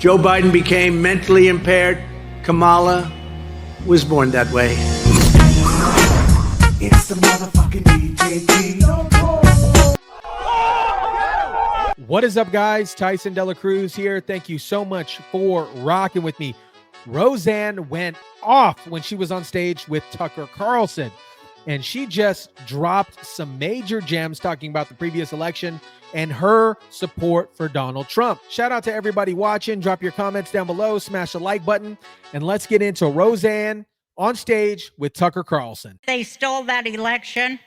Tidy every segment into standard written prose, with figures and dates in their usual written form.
Joe Biden became mentally impaired. Kamala was born that way. It's the motherfucking DJT. What is up, guys? Tyson Dela Cruz here. Thank you so much for rocking with me. Roseanne went off when she was on stage with Tucker Carlson, and she just dropped some major gems talking about the previous election and her support for Donald Trump. Shout out to everybody watching. Drop your comments down below, smash the like button, and let's get into Roseanne on stage with Tucker Carlson. They stole that election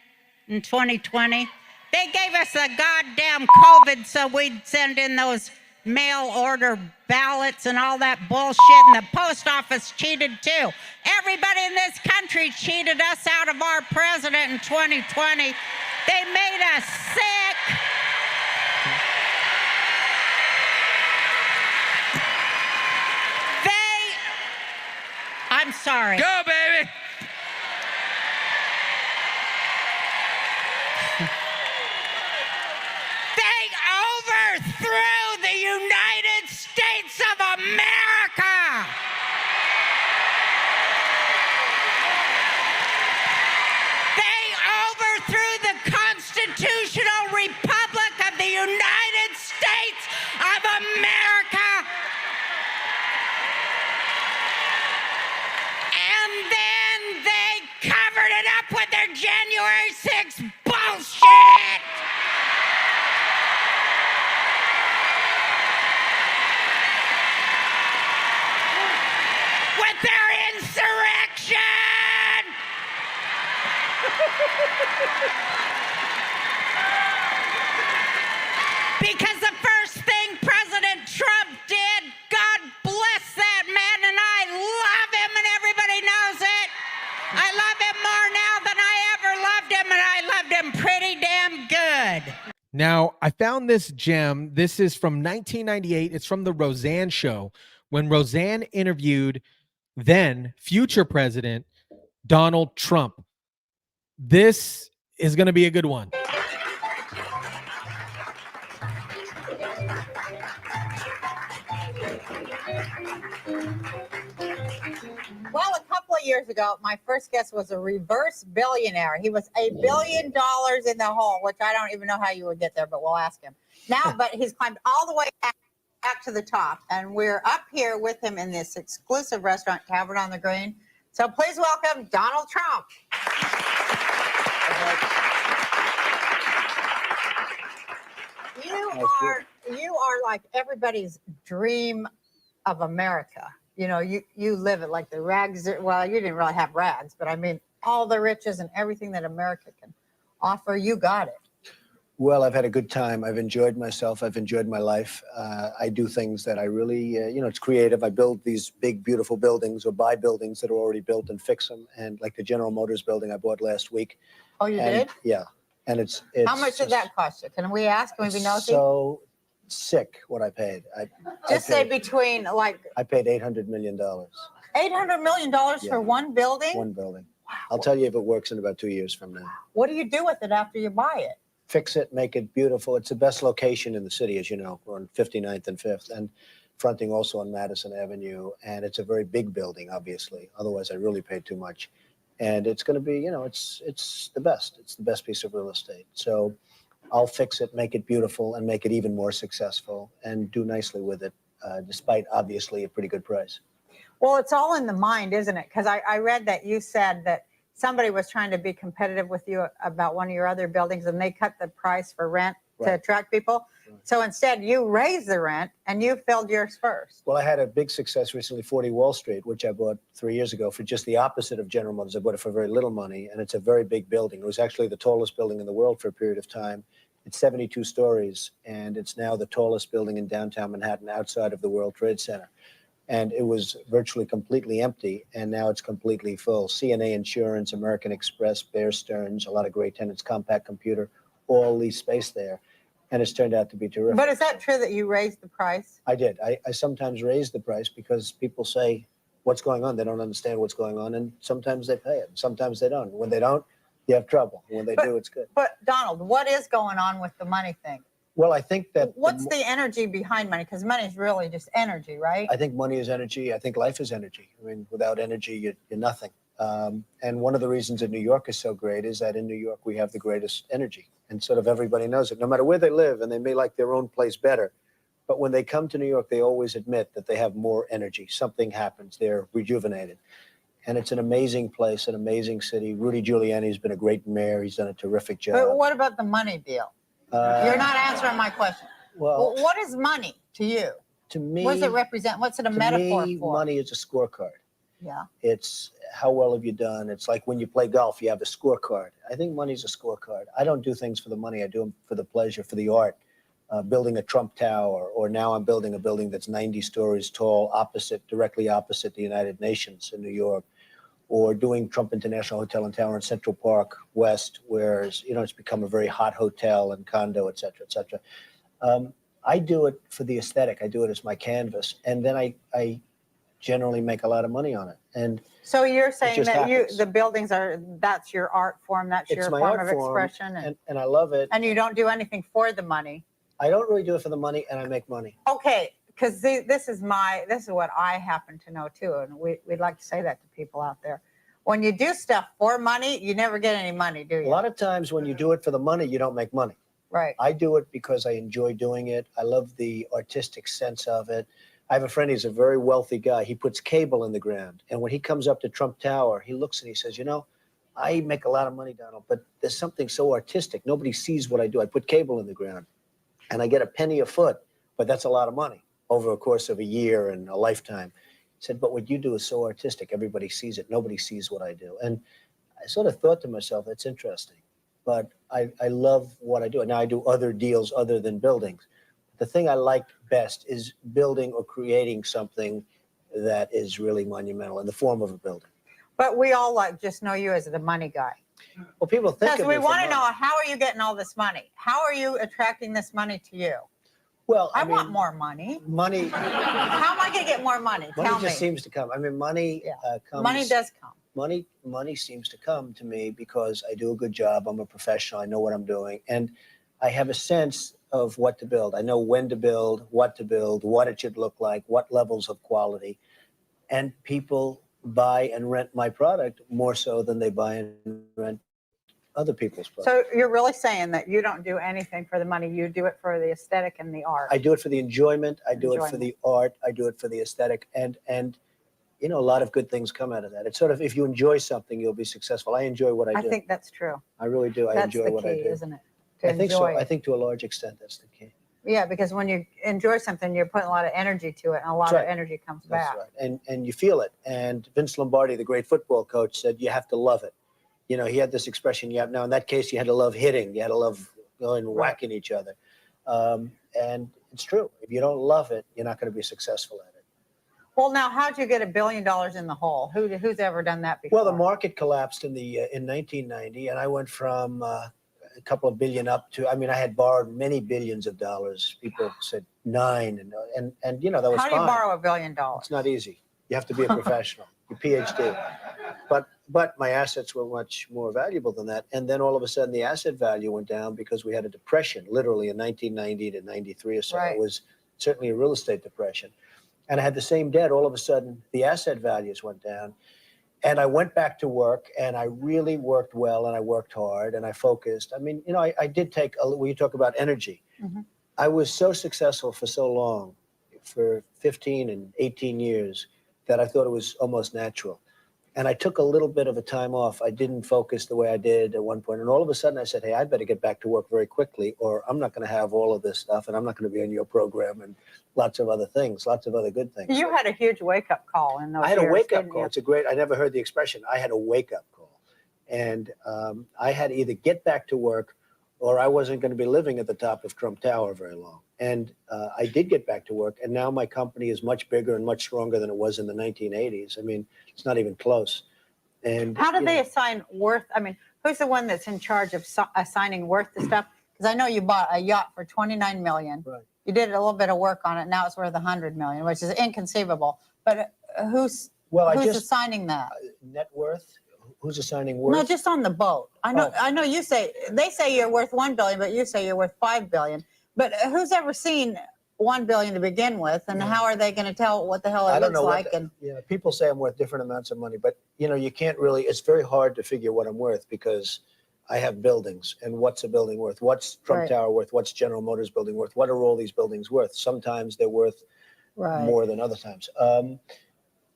in 2020. They gave us a goddamn COVID so we'd send in those mail order ballots and all that bullshit, and the post office cheated too. Everybody in this country cheated us out of our president in 2020. They made us sick. I'm sorry. Go, baby. They overthrew the United States of America. They overthrew the constitutional republic of the United States of America. And then they covered it up with their January 6th bullshit. With their insurrection. Because the first thing President Trump did, God bless that man, and I love him, and everybody knows it. I love him more now than I ever loved him, and I loved him pretty damn good. Now, I found this gem. This is from 1998. It's from the Roseanne Show, when Roseanne interviewed then future President Donald Trump. This is going to be a good one. Well, a couple of years ago, my first guest was a reverse billionaire. He was $1 billion in the hole, which I don't even know how you would get there, but we'll ask him. Now, but he's climbed all the way back to the top, and we're up here with him in this exclusive restaurant, Tavern on the Green. So please welcome Donald Trump. You are like everybody's dream of America. You know, you live it like the rags. Well, you didn't really have rags, but I mean, all the riches and everything that America can offer, you got it. Well, I've had a good time. I've enjoyed myself. I've enjoyed my life. I do things that I really, it's creative. I build these big, beautiful buildings or buy buildings that are already built and fix them. And like the General Motors building I bought last week. Oh, you did? Yeah. And it's how much did that cost you? Can we ask? Can we be nosy? So sick what I paid. Say between like. I paid $800 million. $800 million for one building? One building. Wow. I'll tell you if it works in about 2 years from now. What do you do with it after you buy it? Fix it, make it beautiful. It's the best location in the city, as you know. We're on 59th and 5th and fronting also on Madison Avenue. And it's a very big building, obviously. Otherwise, I really paid too much. And it's going to be, it's the best. It's the best piece of real estate. So I'll fix it, make it beautiful, and make it even more successful and do nicely with it, despite obviously a pretty good price. Well, it's all in the mind, isn't it? Because I read that you said that somebody was trying to be competitive with you about one of your other buildings, and they cut the price for rent to attract people. Right. So instead, you raised the rent, and you filled yours first. Well, I had a big success recently, 40 Wall Street, which I bought 3 years ago for just the opposite of General Motors. I bought it for very little money, and it's a very big building. It was actually the tallest building in the world for a period of time. It's 72 stories, and it's now the tallest building in downtown Manhattan outside of the World Trade Center. And it was virtually completely empty, and now it's completely full. CNA Insurance, American Express, Bear Stearns, a lot of great tenants, Compact Computer, all lease space there. And it's turned out to be terrific. But is that true that you raised the price? I did. I sometimes raise the price because people say, what's going on? They don't understand what's going on, and sometimes they pay it. Sometimes they don't. When they don't, you have trouble. When they do, it's good. But Donald, what is going on with the money thing? Well, I think that What's the energy behind money? Because money is really just energy, right? I think money is energy. I think life is energy. I mean, without energy, you're nothing. And one of the reasons that New York is so great is that in New York, we have the greatest energy. And sort of everybody knows it, no matter where they live, and they may like their own place better. But when they come to New York, they always admit that they have more energy. Something happens. They're rejuvenated. And it's an amazing place, an amazing city. Rudy Giuliani's been a great mayor. He's done a terrific job. But what about the money deal? You're not answering my question. Well, What is money to you? to me, What does it represent? What's it a to metaphor me, for? money is a scorecard. Yeah. It's how well have you done? It's like when you play golf, you have a scorecard. I think money's a scorecard. I don't do things for the money. I do them for the pleasure, for the art. Building a Trump Tower, or now I'm building a building that's 90 stories tall, directly opposite the United Nations in New York, or doing Trump International Hotel and Tower in Central Park West, where it's become a very hot hotel and condo, et cetera, et cetera. I do it for the aesthetic. I do it as my canvas, and then I generally make a lot of money on it. And So you're saying just that happens. the buildings that's your art form, that's it's your my form art of form, expression, and I love it. and you don't do anything for the money. I don't really do it for the money, and I make money. Okay, because this is what I happen to know too, and we'd like to say that to people out there. When you do stuff for money, you never get any money, do you? A lot of times when you do it for the money, you don't make money. Right. I do it because I enjoy doing it. I love the artistic sense of it. I have a friend, he's a very wealthy guy. He puts cable in the ground. And when he comes up to Trump Tower, he looks and he says, I make a lot of money, Donald, but there's something so artistic. Nobody sees what I do. I put cable in the ground and I get a penny a foot, but that's a lot of money over a course of a year and a lifetime. He said, but what you do is so artistic. Everybody sees it. Nobody sees what I do. And I sort of thought to myself, that's interesting. But I love what I do. And now I do other deals other than buildings. The thing I like best is building or creating something that is really monumental in the form of a building. But we all just know you as the money guy. Well, people think Because of we me for want to know, money. how are you getting all this money? How are you attracting this money to you? Well, I want mean, more money. Money. How am I going to get more money? Money Tell just me. seems to come. I mean, money comes. Money does come. Money seems to come to me because I do a good job. I'm a professional. I know what I'm doing. And I have a sense of what to build. I know when to build, what it should look like, what levels of quality. And people buy and rent my product more so than they buy and rent other people's products. So you're really saying that you don't do anything for the money. You do it for the aesthetic and the art. I do it for the enjoyment. I do it for the art. I do it for the aesthetic. And a lot of good things come out of that. It's sort of, if you enjoy something, you'll be successful. I enjoy what I do. I think that's true. I really do. I enjoy what I do. That's the key, isn't it? To I think so. enjoy it. I think to a large extent, that's the key. Yeah, because when you enjoy something, you're putting a lot of energy to it, and a lot of energy comes back. That's right. And you feel it. And Vince Lombardi, the great football coach, said you have to love it. He had this expression, now in that case, you had to love hitting. You had to love going and whacking each other. And it's true. If you don't love it, you're not going to be successful at it. Well, now, how'd you get $1 billion in the hole? Who's ever done that before? Well, the market collapsed in 1990, and I went from a couple of billion up to, I had borrowed many billions of dollars. People said 9, and that was How do you fine. borrow $1 billion? It's not easy. You have to be a professional, your PhD. But my assets were much more valuable than that. And then all of a sudden the asset value went down because we had a depression, literally in 1990 to 93 or so. Right. It was certainly a real estate depression. And I had the same debt. All of a sudden the asset values went down. And I went back to work, and I really worked well, and I worked hard, and I focused. I did take, when you talk about energy, I was so successful for so long, for 15 and 18 years, that I thought it was almost natural. And I took a little bit of a time off. I didn't focus the way I did at one point. And all of a sudden I said, hey, I better get back to work very quickly, or I'm not going to have all of this stuff, and I'm not going to be on your program, and lots of other things, lots of other good things. You had a huge wake-up call in those I had a years, wake-up didn't call. you? I never heard the expression. I had a wake-up call. And I had to either get back to work, or I wasn't going to be living at the top of Trump Tower very long. And I did get back to work, and now my company is much bigger and much stronger than it was in the 1980s. It's not even close. And How do they assign worth? Who's the one that's in charge of assigning worth to stuff? Because I know you bought a yacht for $29 million. Right. You did a little bit of work on it. Now it's worth $100 million, which is inconceivable. But who's assigning that? Net worth? Who's assigning worth? No, just on the boat. I know. You say they say you're worth $1 billion, but you say you're worth $5 billion. But who's ever seen 1 billion to begin with, and how are they going to tell what the hell I it don't looks know like? what people say I'm worth different amounts of money, but you can't really. It's very hard to figure what I'm worth because I have buildings, and what's a building worth? What's Trump Tower worth? What's General Motors building worth? What are all these buildings worth? Sometimes they're worth more than other times.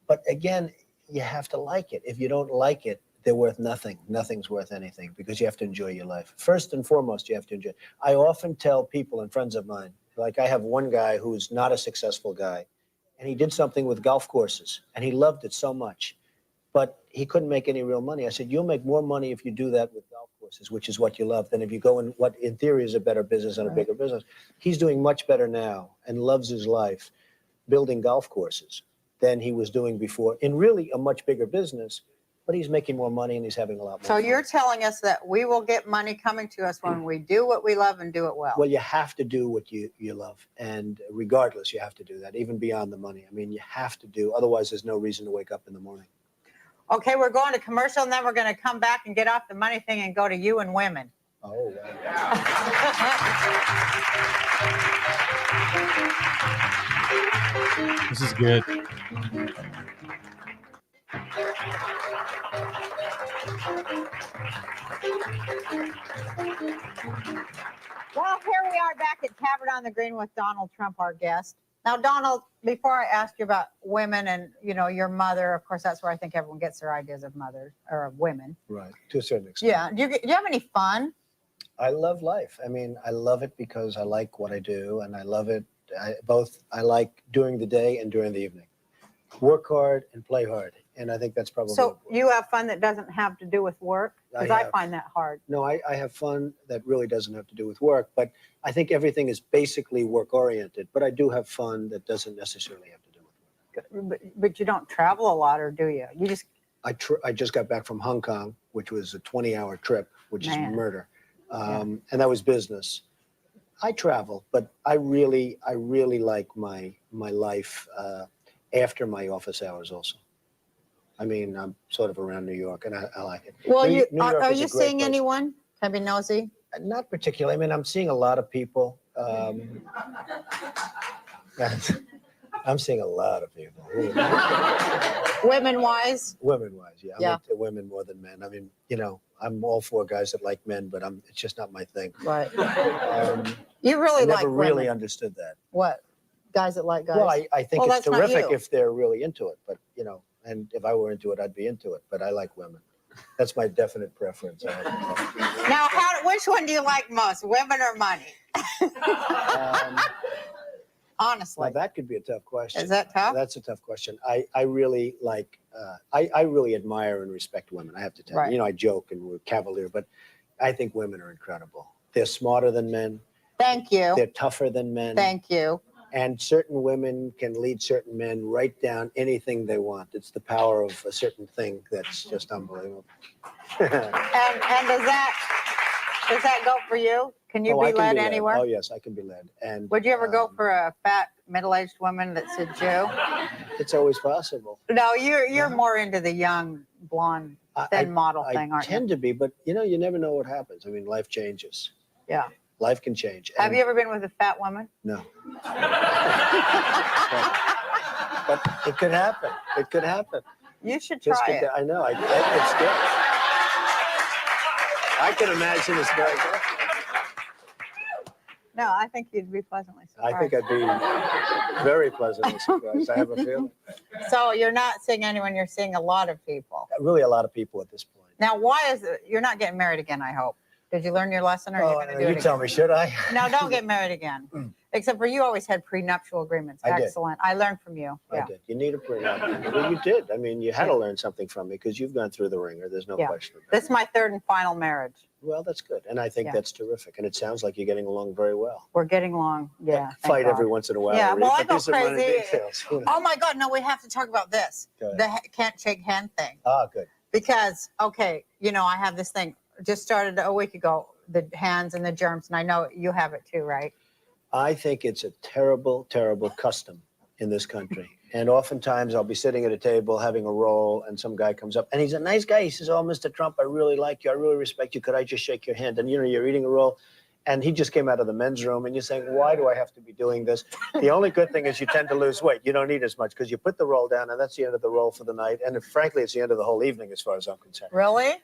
But again, you have to like it. If you don't like it, they're worth nothing. Nothing's worth anything because you have to enjoy your life. First and foremost, you have to enjoy. I often tell people and friends of mine, like I have one guy who's not a successful guy, and he did something with golf courses, and he loved it so much, but he couldn't make any real money. I said, you'll make more money if you do that with golf courses, which is what you love, than if you go in what in theory is a better business and a bigger business. He's doing much better now and loves his life building golf courses than he was doing before in really a much bigger business, but he's making more money and he's having a lot more So fun. you're telling us that we will get money coming to us when we do what we love and do it well. Well, you have to do what you love. And regardless, you have to do that, even beyond the money. I mean, you have to do, otherwise there's no reason to wake up in the morning. Okay, we're going to commercial, and then we're going to come back and get off the money thing and go to you and women. Oh, wow. This is good. Well, here we are back at Tavern on the Green with Donald Trump, our guest. Now, Donald, before I ask you about women and, your mother, of course, that's where I think everyone gets their ideas of mothers or of women. Right, to a certain extent. Yeah. Do you have any fun? I love life. I mean, I love it because I like what I do, and I love it. I like during the day and during the evening. Work hard and play hard. And I think that's probably So important. you have fun that doesn't have to do with work? Because I find that hard. No, I have fun that really doesn't have to do with work, but I think everything is basically work-oriented, but I do have fun that doesn't necessarily have to do with work. But you don't travel a lot, or do you? You just... I just got back from Hong Kong, which was a 20-hour trip, which is murder. And that was business. I travel, but I really like my life after my office hours also. I mean, I'm sort of around New York, and I like it. Well, New York are is a you great seeing place. anyone? Can I be nosy? Not particularly. I mean, I'm seeing a lot of people. I'm seeing a lot of people. Women-wise? Women-wise, yeah. I'm Yeah. into women more than men. I mean, I'm all for guys that like men, but it's just not my thing. Right. I You really like never really women. understood that. What? Guys that like guys? Well, I think Well, it's that's not terrific you. if they're really into it, but and if I were into it, I'd be into it. But I like women. That's my definite preference. I have to say. Now, which one do you like most, women or money? Honestly. Now that could be a tough question. Is that tough? That's a tough question. I really like, I really admire and respect women. I have to tell Right. you. I joke and we're cavalier, but I think women are incredible. They're smarter than men. Thank you. They're tougher than men. Thank you. And certain women can lead certain men right down anything they want. It's the power of a certain thing that's just unbelievable. And does that go for you? Can you I be can led anywhere? Oh yes, I can be led. And Would you ever go for a fat, middle-aged woman that's a Jew? It's always possible. No, you're more into the young, blonde, thin model thing, I aren't tend you? to be, but you never know what happens. I mean, life changes. Yeah. Life can change. Have And- you ever been with a fat woman? No. but it could happen. It could happen. You should This try could- it. I know. It's good. I can imagine it's very good. No, I think you'd be pleasantly surprised. I think I'd be very pleasantly surprised. I have a feeling. So you're not seeing anyone, you're seeing a lot of people. Really, a lot of people at this point. Now, why is it, you're not getting married again, I hope. Did you learn your lesson, or are you going to do you it tell again? me, should I? No, don't get married again. Except for you always had prenuptial agreements. I did. Excellent. I learned from you. I Yeah. did. You need a prenup. Well, you did. I mean, you had to learn something from me because you've gone through the ringer. There's no Yeah. question about This it. is my third and final marriage. Well, that's good. And I think Yeah. that's terrific. And it sounds like you're getting along very well. We're getting along. Yeah. thank Fight God. every once in a while. Yeah, well, I but go these are minor crazy. details. Oh my God, no, we have to talk about this. Go ahead. The can't shake hand thing. Ah, good. Because, okay, I have this thing just started a week ago, the hands and the germs, and I know you have it too, right? I think it's a terrible, terrible custom in this country. And oftentimes I'll be sitting at a table having a roll and some guy comes up and he's a nice guy. He says, "Oh, Mr. Trump, I really like you. I really respect you. Could I just shake your hand?" And you're eating a roll And he just came out of the men's room, and you're saying, why do I have to be doing this? The only good thing is you tend to lose weight. You don't eat as much because you put the roll down, and that's the end of the roll for the night. And frankly, it's the end of the whole evening as far as I'm concerned. Really?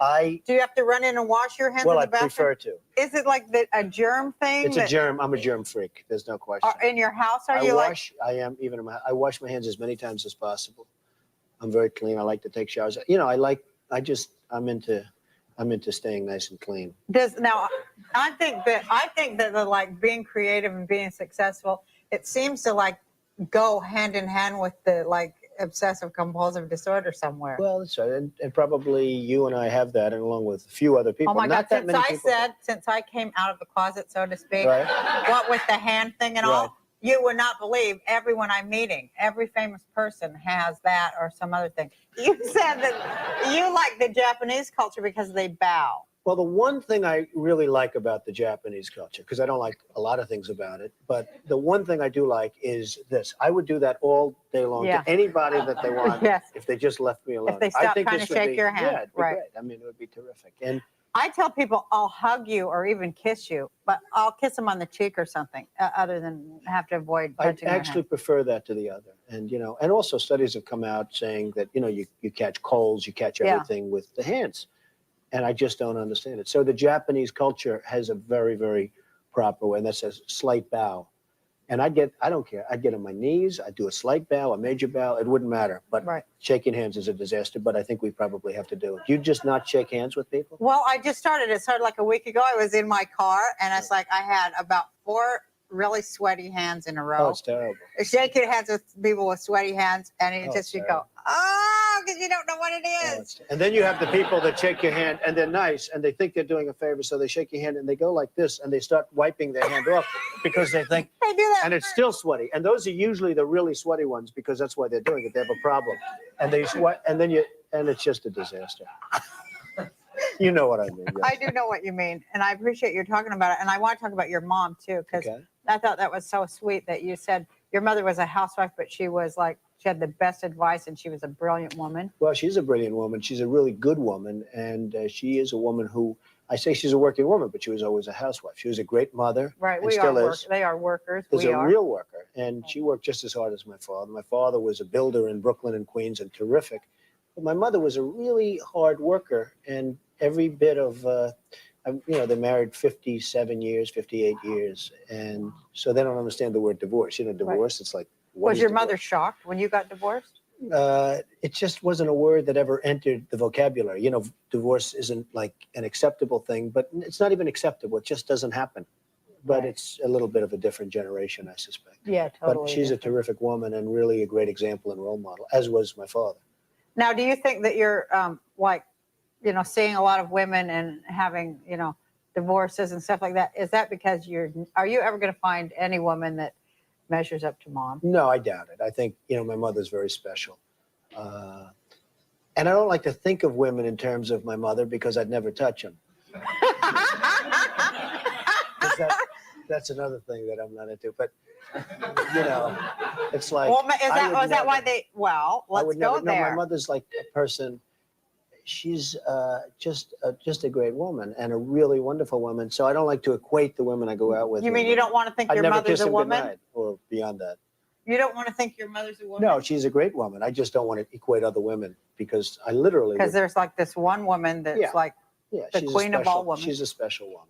Do you have to run in and wash your hands Well, in I the bathroom? prefer to. Is it like a germ thing? It's a germ. I'm a germ freak. There's no question. In your house, I am even. I wash my hands as many times as possible. I'm very clean. I like to take showers. You know, I'm into staying nice and clean. I think that the, like, being creative and being successful, it seems to like go hand in hand with the like obsessive compulsive disorder somewhere. Well, that's right, and probably you and I have that, and along with a few other people. Oh my Not God! that Since I came out of the closet, so to speak, Right. what with the hand thing and all, you would not believe everyone I'm meeting, every famous person has that or some other thing. You said that you like the Japanese culture because they bow. Well, the one thing I really like about the Japanese culture, because I don't like a lot of things about it, but the one thing I do like is this. I would do that all day long to anybody that they want if they just left me alone. If they stopped trying to shake your hand. Yeah, it'd be great. I mean, it would be terrific. And I tell people I'll hug you or even kiss you, but I'll kiss them on the cheek or something other than have to avoid touching I actually prefer that to the other. And, you know, and also studies have come out saying that, you know, you catch colds, you catch everything with the hands. And I just don't understand it. So the Japanese culture has a very, very proper way, and that says slight bow. And I don't care. I'd get on my knees. I'd do a slight bow, a major bow. It wouldn't matter. But shaking hands is a disaster. But I think we probably have to do it. You just not shake hands with people? Well, I just started. It started like a week ago. I was in my car, and it's like I had about 4 really sweaty hands in a row. Oh, it's terrible. Shaking hands with people with sweaty hands, and you go, oh, because you don't know what it is. And then you have the people that shake your hand, and they're nice, and they think they're doing a favor, so they shake your hand, and they go like this, and they start wiping their hand off because they think, they do that, and it's still sweaty. And those are usually the really sweaty ones because that's why they're doing it. They have a problem, and they sweat, and it's just a disaster. You know what I mean? Yes. I do know what you mean, and I appreciate you talking about it. And I want to talk about your mom too, because I thought that was so sweet that you said your mother was a housewife, but she was like, she had the best advice, and she was a brilliant woman. Well, she's a brilliant woman. She's a really good woman, and she is a woman who, I say she's a working woman, but she was always a housewife. She was a great mother. Right, They are workers. Is a real worker, and she worked just as hard as my father. My father was a builder in Brooklyn and Queens, and terrific. But my mother was a really hard worker, and every bit of, they're married 57 years, 58 years, and so they don't understand the word divorce. You know, divorce, it's like, was your mother shocked when you got divorced? It just wasn't a word that ever entered the vocabulary. You know, divorce isn't like an acceptable thing, but it's not even acceptable. It just doesn't happen. But it's a little bit of a different generation, I suspect. Yeah, totally. But she's a terrific woman and really a great example and role model, as was my father. Now, do you think that you're seeing a lot of women and having, divorces and stuff like that? Is that because are you ever going to find any woman that measures up to mom? No, I doubt it. I think, my mother's very special. And I don't like to think of women in terms of my mother because I'd never touch them. That's another thing that I'm not into. But, it's like. Well, was that why they, let's go there. No, my mother's like a person. She's just a great woman and a really wonderful woman. So I don't like to equate the women I go out with. You mean you don't want to think your mother's a woman? Goodnight, or beyond that. You don't want to think your mother's a woman? No, she's a great woman. I just don't want to equate other women because I literally. Because there's like this one woman that's like the queen of all women. She's a special woman.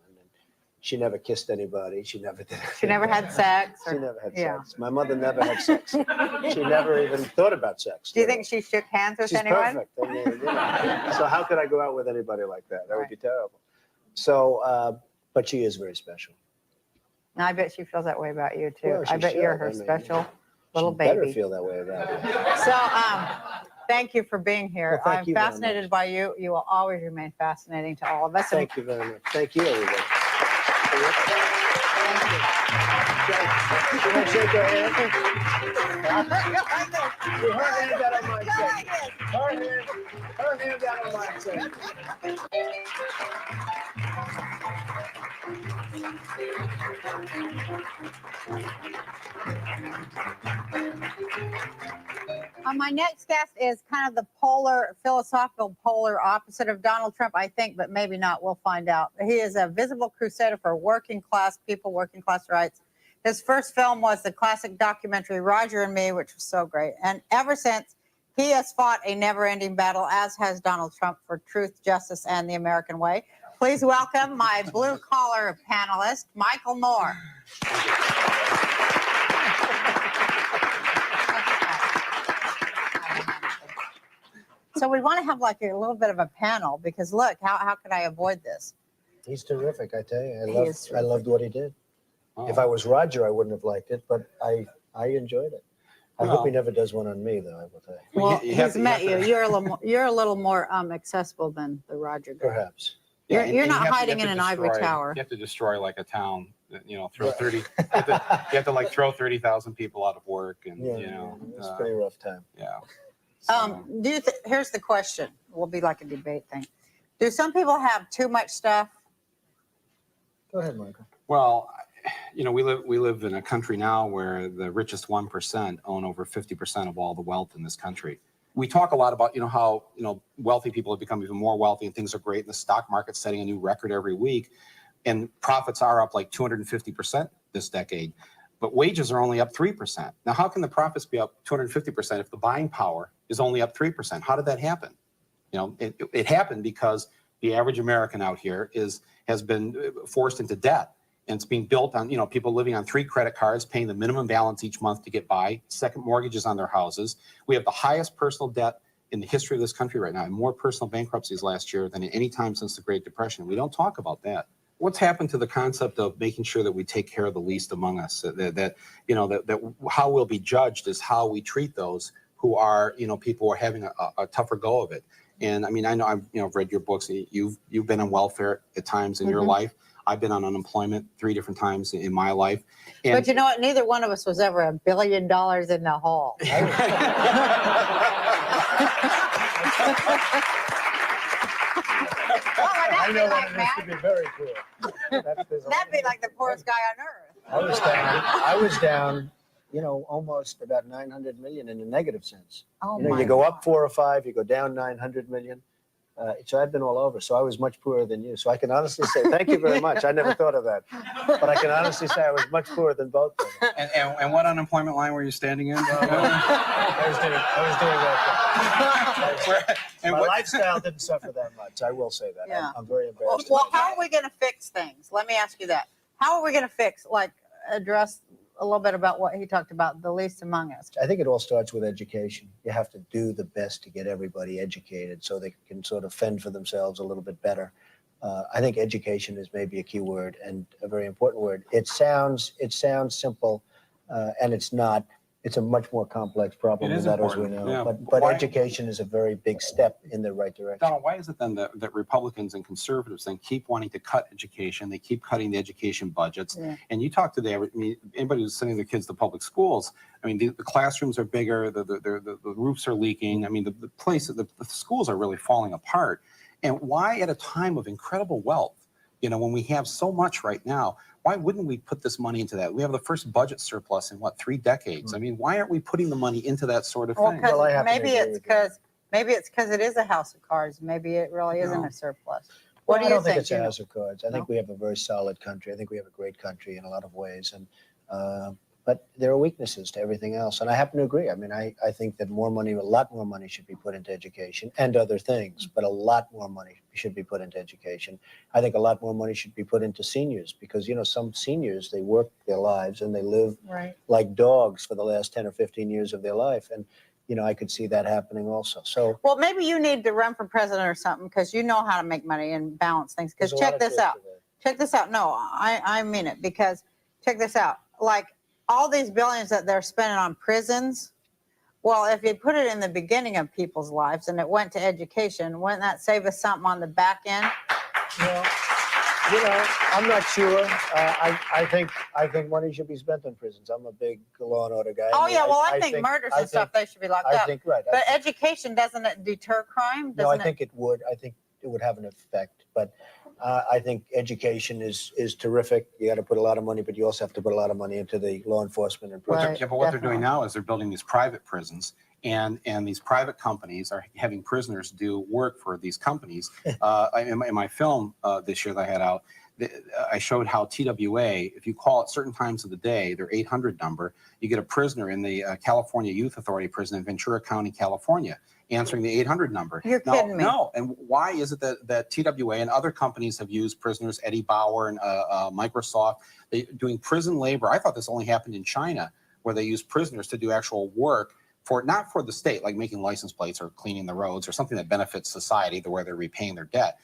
She never kissed anybody. She never did. She never had sex. She never had sex. My mother never had sex. She never even thought about sex. Do you think she shook hands with anyone? She's perfect. I mean, so how could I go out with anybody like that? That would be terrible. So, but she is very special. And I bet she feels that way about you too. Well, I bet you're her special little she baby. Better feel that way about me. So, thank you for being here. Well, I'm fascinated by you. You will always remain fascinating to all of us. Thank you very much. Thank you, everybody. Thank you. Should I shake her hand? Her hand out on my check. Her hand out on my check. My next guest is kind of the philosophical polar opposite of Donald Trump, I think, but maybe not. We'll find out. He is a visible crusader for working class people, working class rights. His first film was the classic documentary Roger and Me, which was so great. And ever since, he has fought a never-ending battle, as has Donald Trump, for truth, justice, and the American way. Please welcome my blue-collar panelist, Michael Moore. So we want to have like a little bit of a panel because look, how could I avoid this? He's terrific, I tell you. He is I loved what he did. Oh. If I was Roger, I wouldn't have liked it, but I enjoyed it. I Well, hope he never does one on me, though. I will tell you. Well, you have he's to- met you you. have to- You're a little more accessible than the Roger guy. Perhaps. You're and not you have to- hiding you in have an to ivory destroy- tower. You have to destroy like a town. You know, throw Right. 30. You have to like throw 30,000 people out of work, and Yeah, you know, it's a pretty rough time. yeah. Here's the question. Will be like a debate thing. Do some people have too much stuff? Go ahead, Michael. Well, you know, we live in a country now where the richest 1% own over 50% of all the wealth in this country. We talk a lot about, you know, how, you know, wealthy people have become even more wealthy and things are great and the stock market's setting a new record every week and profits are up like 250% this decade, but wages are only up 3%. Now, how can the profits be up 250% if the buying power is only up 3%? How did that happen? You know, it happened because the average American out here has been forced into debt. And it's being built on, you know, people living on 3 credit cards, paying the minimum balance each month to get by, second mortgages on their houses. We have the highest personal debt in the history of this country right now, and more personal bankruptcies last year than at any time since the Great Depression. We don't talk about that. What's happened to the concept of making sure that we take care of the least among us? That how we'll be judged is how we treat those who are, you know, people who are having a tougher go of it. And I mean, I know I've read your books. You've been on welfare at times in your life. I've been on unemployment 3 different times in my life. And But you know what? Neither one of us was ever $1 billion in the hole. I know what it is to be very poor. That'd be like the poorest guy on earth. I was down, you know, almost about 900 million in a negative sense. Oh You know, my you go God. up 4 or 5, you go down 900 million. So I've been all over. So I was much poorer than you. So I can honestly say, thank you very much. I never thought of that. But I can honestly say I was much poorer than both of them. and what unemployment line were you standing in? I was doing okay. And My what- lifestyle didn't suffer that much. I will say that. Yeah. I'm very embarrassed. Well, about that. how are we going to fix things? Let me ask you that. How are we going to fix, like, address a little bit about what he talked about, the least among us? I think it all starts with education. You have to do the best to get everybody educated so they can sort of fend for themselves a little bit better. I think education is maybe a key word and a very important word. It sounds simple, and it's not. It's a much more complex problem It than is that, as we important, know. yeah. But Why- education is a very big step in the right direction. Donald, why is it then that Republicans and conservatives then keep wanting to cut education? They keep cutting the education budgets. Yeah. And you talk to anybody who's sending their kids to public schools. I mean, the classrooms are bigger, the roofs are leaking. I mean, the schools are really falling apart. And why at a time of incredible wealth, you know, when we have so much right now, why wouldn't we put this money into that? We have the first budget surplus in 3 decades. I mean, why aren't we putting the money into that sort of Well, thing? Well, I happen to maybe agree it's with you. because it is a house of cards. Maybe it really isn't No. a surplus. Well, What do I you don't think think? it's a house of cards. I think No? we have a very solid country. I think we have a great country in a lot of ways, and but there are weaknesses to everything else. And I happen to agree. I mean, I think that a lot more money should be put into education and other things, but a lot more money should be put into education. I think a lot more money should be put into seniors because, you know, some seniors, they work their lives and they live Right. like dogs for the last 10 or 15 years of their life. And, you know, I could see that happening also. So Well, maybe you need to run for president or something because you know how to make money and balance things. Because there's a lot check of this truth out. to that. Check this out. No, I mean it because check this out. Like all these billions that they're spending on prisons. Well, if you put it in the beginning of people's lives and it went to education, wouldn't that save us something on the back end? Well, you know, I'm not sure. I think money should be spent on prisons. I'm a big law and order guy. Oh mean, yeah, well I think murders and stuff they should be locked I up. think right. But education doesn't it deter crime? No, I Doesn't think it would. I think it would have an effect. But I think education is terrific. You got to put a lot of money, but you also have to put a lot of money into the law enforcement and Right. prisons. Yeah, but what they're definitely. doing now is they're building these private prisons, and these private companies are having prisoners do work for these companies. In my film this year that I had out, I showed how TWA, if you call at certain times of the day, their 800 number, you get a prisoner in the California Youth Authority prison in Ventura County, California, answering the 800 number. You're kidding me. No, and why is it that TWA and other companies have used prisoners, Eddie Bauer and Microsoft, doing prison labor? I thought this only happened in China, where they use prisoners to do actual work for, not for the state, like making license plates or cleaning the roads or something that benefits society, where they're repaying their debt.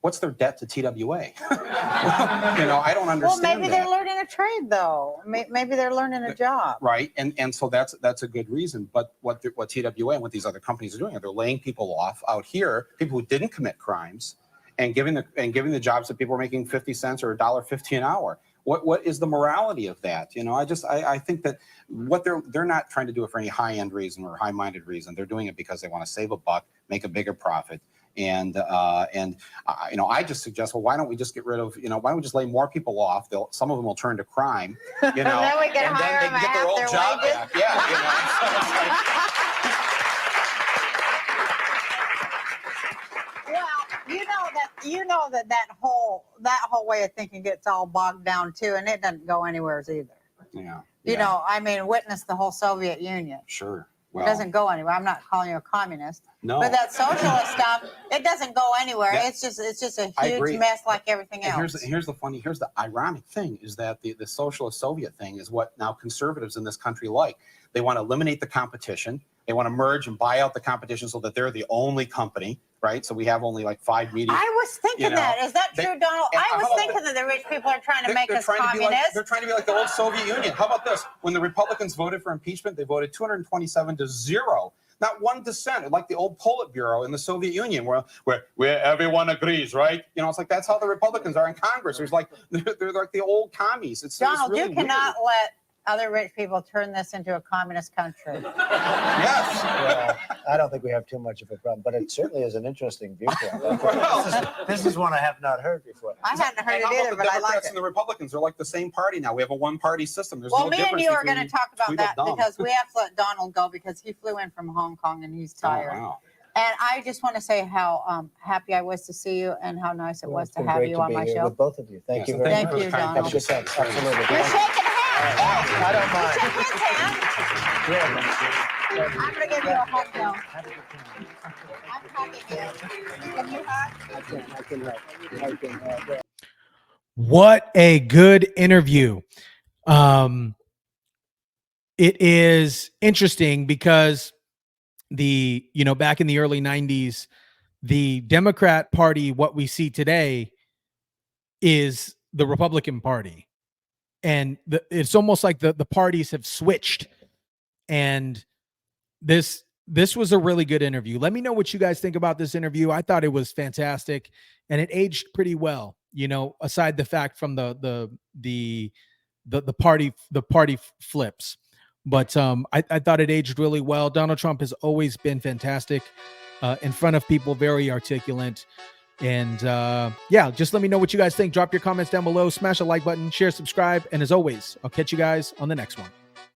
What's their debt to TWA? I don't understand. Well, maybe they're learning a trade, though. Maybe they're learning a job. Right, and so that's a good reason. But what TWA and what these other companies are doing, they're laying people off out here, people who didn't commit crimes, and giving the jobs that people are making 50 cents or $1.50 an hour. What is the morality of that? I think that what they're not trying to do it for any high-end reason or high-minded reason. They're doing it because they want to save a buck, make a bigger profit. And I just suggest, well, why don't we just get rid of, why don't we just lay more people off? Some of them will turn to crime, then we can and hire then they can them get their at old their job wages. back. Yeah, Well, that whole way of thinking gets all bogged down too, and it doesn't go anywhere either. Yeah. Witness the whole Soviet Union. Sure. It doesn't go anywhere. I'm not calling you a communist. No. But that socialist stuff, it doesn't go anywhere. Yeah. It's just a I huge agree. mess like everything And else. here's the ironic thing is that the socialist Soviet thing is what now conservatives in this country like. They want to eliminate the competition. They want to merge and buy out the competition so that they're the only company, right? So we have only like 5 media. I was thinking that. Is that true, Donald? I was thinking that the rich people are trying to make us communists. They're trying to be like the old Soviet Union. How about this? When the Republicans voted for impeachment, they voted 227-0. Not one dissent, like the old Politburo in the Soviet Union, where everyone agrees, right? It's like that's how the Republicans are in Congress. There's like they're like the old commies. Donald, really you cannot let other rich people turn this into a communist country. Yes. Well, I don't think we have too much of a problem, but it certainly is an interesting viewpoint. This is one I have not heard before. I hadn't heard it How about either, the but I like Democrats it. and the Republicans are like the same party now. We have a one-party system. There's Well, no me and difference you are going to between talk about that Tweedledum. because we have to let Donald go because he flew in from Hong Kong and he's tired. Oh, wow. And I just want to say how happy I was to see you and how nice it was It's to been have great you to on be my here show. with both of you. Thank Yes, you and very Thank much. you, for the kind Donald. Have a good time. Absolutely. You're shaking hands. I don't mind. Shake his hand. Yeah. I'm going to give you a hug now. I'm hugging you. Can you hug? I can help. What a good interview. It is interesting because back in the early 90s, the Democrat Party, what we see today, is the Republican Party. And it's almost like the parties have switched. And this was a really good interview. Let me know what you guys think about this interview. I thought it was fantastic, and it aged pretty well. Aside the fact from the party flips, but I thought it aged really well. Donald Trump has always been fantastic in front of people, very articulate. And just let me know what you guys think. Drop your comments down below, smash the like button, share, subscribe, and as always, I'll catch you guys on the next one.